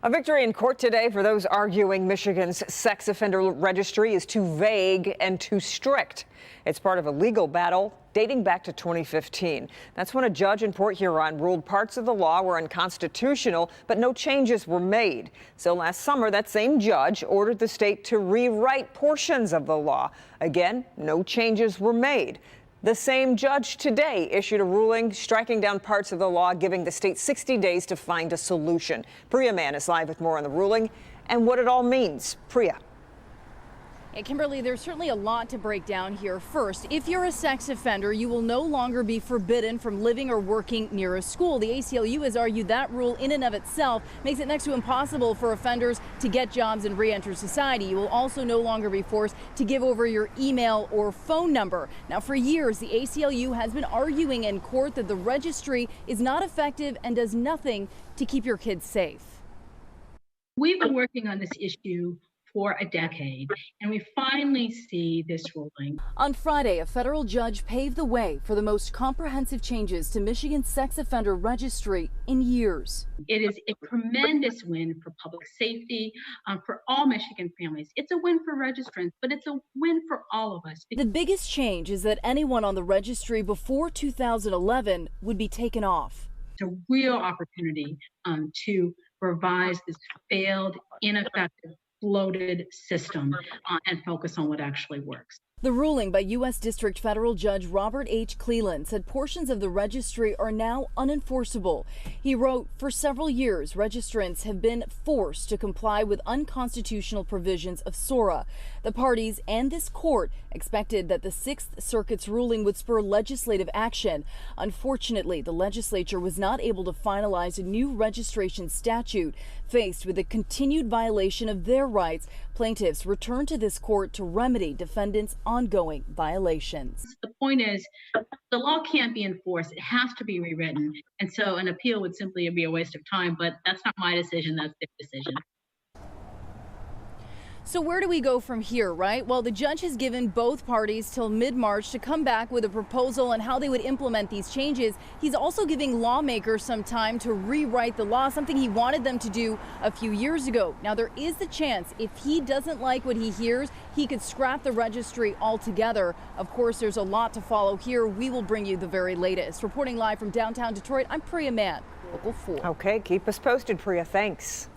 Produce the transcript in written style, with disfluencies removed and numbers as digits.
A victory in court today for those arguing Michigan's sex offender registry is too vague and too strict. It's part of a legal battle dating back to 2015. That's when a judge in Port Huron ruled parts of the law were unconstitutional, but no changes were made. So last summer, that same judge ordered the state to rewrite portions of the law. Again, no changes were made. The same judge today issued a ruling striking down parts of the law, giving the state 60 days to find a solution. Priya Mann is live with more on the ruling and what it all means. Priya. Yeah, Kimberly, there's certainly a lot to break down here. First, if you're a sex offender, you will no longer be forbidden from living or working near a school. The ACLU has argued that rule in and of itself makes it next to impossible for offenders to get jobs and re-enter society. You will also no longer be forced to give over your email or phone number. Now, for years, the ACLU has been arguing in court that the registry is not effective and does nothing to keep your kids safe. We've been working on this issue for a decade, and we finally see this ruling. On Friday, a federal judge paved the way for the most comprehensive changes to Michigan's sex offender registry in years. It is a tremendous win for public safety, for all Michigan families. It's a win for registrants, but it's a win for all of us. The biggest change is that anyone on the registry before 2011 would be taken off. It's a real opportunity to revise this failed, ineffective, bloated system and focus on what actually works. The ruling by U.S. District Federal Judge Robert H. Cleland said portions of the registry are now unenforceable. He wrote, "For several years, registrants have been forced to comply with unconstitutional provisions of SORA. The parties and this court expected that the Sixth Circuit's ruling would spur legislative action. Unfortunately, the legislature was not able to finalize a new registration statute. Faced with a continued violation of their rights, plaintiffs returned to this court to remedy defendants' ongoing violations." The point is, the law can't be enforced. It has to be rewritten. And so an appeal would simply be a waste of time, but that's not my decision, that's their decision. So where do we go from here, right? Well, the judge has given both parties till mid-March to come back with a proposal on how they would implement these changes. He's also giving lawmakers some time to rewrite the law, something he wanted them to do a few years ago. Now, there is the chance if he doesn't like what he hears, he could scrap the registry altogether. Of course, there's a lot to follow here. We will bring you the very latest. Reporting live from downtown Detroit, I'm Priya Mann, Local 4. Okay, keep us posted, Priya. Thanks.